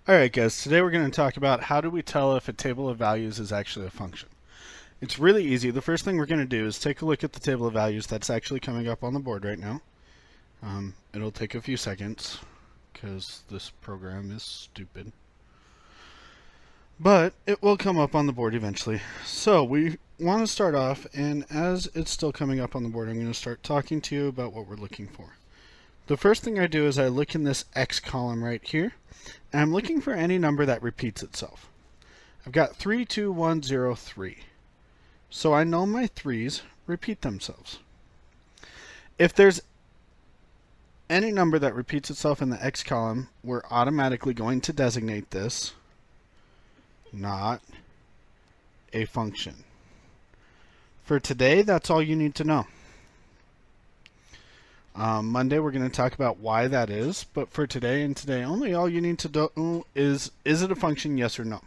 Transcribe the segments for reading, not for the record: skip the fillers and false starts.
Alright guys, today we're going to talk about how do we tell if a table of values is actually a function. It's really easy. The first thing we're going to do is take a look at the table of values that's actually coming up on the board right now. It'll take a few seconds because this program is stupid. But it will come up on the board eventually. So we want to start off, and as it's still coming up on the board, I'm going to start talking to you about what we're looking for. The first thing I do is I look in this X column right here, and I'm looking for any number that repeats itself. I've got 3, 2, 1, 0, 3. So I know my 3's repeat themselves. If there's any number that repeats itself in the X column, we're automatically going to designate this not a function. For today, that's all you need to know. Monday, we're going to talk about why that is, but for today and today only, all you need to do is it a function, yes or no?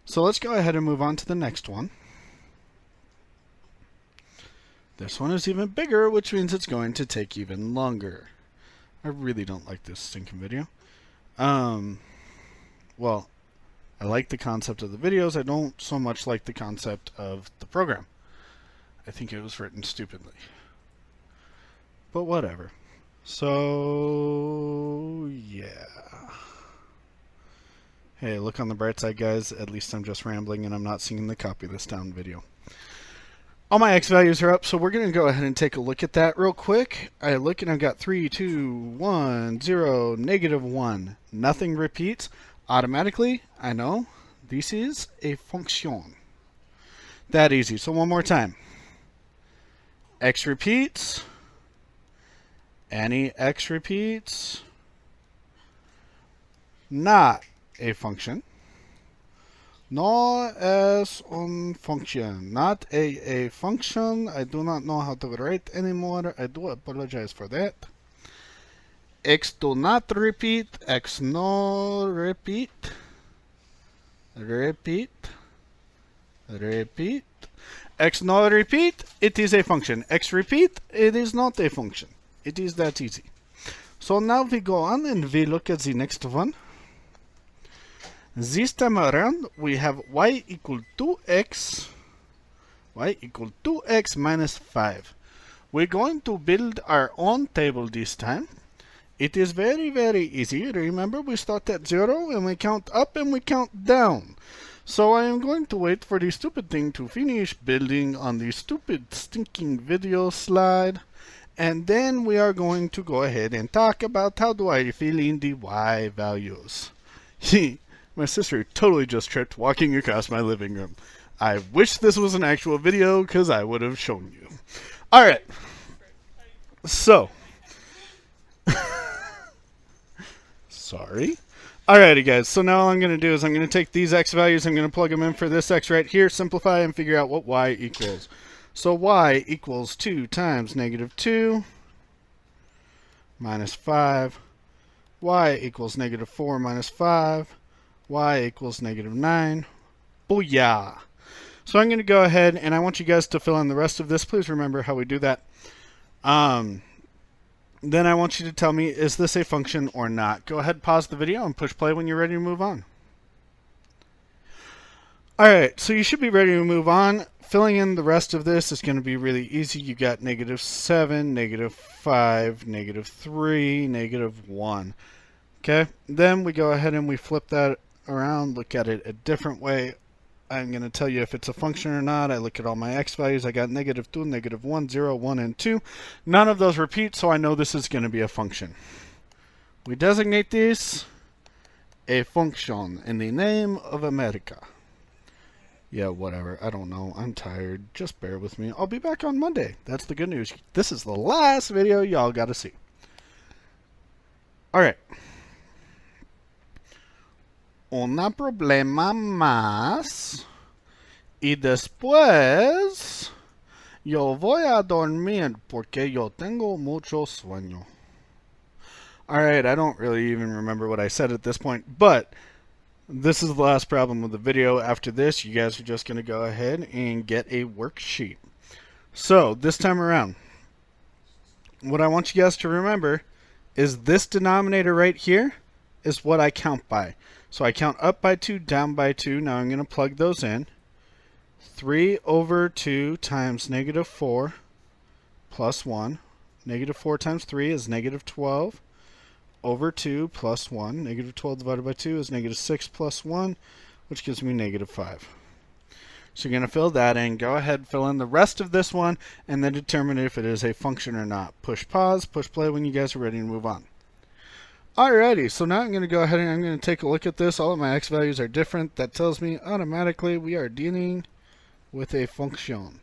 So let's go ahead and move on to the next one. This one is even bigger, which means it's going to take even longer. I really don't like this stinking video. Well, I like the concept of the videos. I don't so much like the concept of the program. I think it was written stupidly. But whatever. So, yeah. Hey, look on the bright side, guys. At least I'm just rambling and I'm not singing the copy this down video. All my X values are up, so we're going to go ahead and take a look at that real quick. I look and I've got 3, 2, 1, 0, negative 1. Nothing repeats. Automatically, I know this is a function. That easy. So one more time. X repeats. Any X repeats. Not a function. No es un function. Not a function. I do not know how to write anymore. I do apologize for that. X do not repeat. X no repeat. Repeat. Repeat. X no repeat. It is a function. X repeat. It is not a function. It is that easy. So now we go on and we look at the next one. This time around, we have y equal 2x. Y equal 2x minus 5. We're going to build our own table this time. It is very, very easy. Remember, we start at 0 and we count up and we count down. So I am going to wait for the stupid thing to finish building on the stupid, stinking video slide. And then we are going to go ahead and talk about how do I fill in the y values. My sister totally just tripped walking across my living room. I wish this was an actual video because I would have shown you. Alright. So. Sorry. Alrighty guys, so now all I'm going to do is I'm going to take these x values, I'm going to plug them in for this x right here, simplify and figure out what y equals. So y equals 2 times negative 2 minus 5. Y equals negative 4 minus 5. Y equals negative 9. Booyah! So I'm going to go ahead and I want you guys to fill in the rest of this. Please remember how we do that. Then I want you to tell me, is this a function or not? Go ahead, pause the video, and push play when you're ready to move on. Alright, so you should be ready to move on. Filling in the rest of this is going to be really easy. You got negative 7, negative 5, negative 3, negative 1. Okay, then we go ahead and we flip that around, look at it a different way. I'm going to tell you if it's a function or not. I look at all my x values. I got negative 2, negative 1, 0, 1, and 2. None of those repeat, so I know this is going to be a function. We designate this a function in the name of America. Yeah, whatever. I don't know. I'm tired. Just bear with me. I'll be back on Monday. That's the good news. This is the last video y'all got to see. Alright. Una problema más. Y después yo voy a dormir porque yo tengo mucho sueño. Alright, I don't really even remember what I said at this point, but this is the last problem with the video. After this, you guys are just going to go ahead and get a worksheet. So, this time around, what I want you guys to remember is this denominator right here is what I count by. So I count up by 2, down by 2. Now I'm going to plug those in. 3 over 2 times negative 4 plus 1. Negative 4 times 3 is negative 12 over 2 plus 1. Negative 12 divided by 2 is negative 6 plus 1, which gives me negative 5. So you're going to fill that in. Go ahead, fill in the rest of this one, and then determine if it is a function or not. Push pause, push play when you guys are ready to move on. Alrighty, so now I'm going to go ahead and I'm going to take a look at this. All of my x values are different. That tells me automatically we are dealing with a function.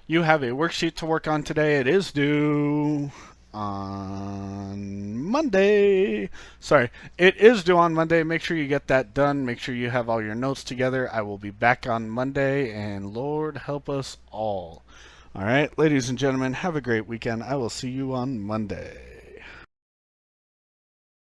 You have a worksheet to work on today. It is due on Monday. Sorry, it is due on Monday. Make sure you get that done. Make sure you have all your notes together. I will be back on Monday, and Lord help us all. All right, ladies and gentlemen, have a great weekend. I will see you on Monday.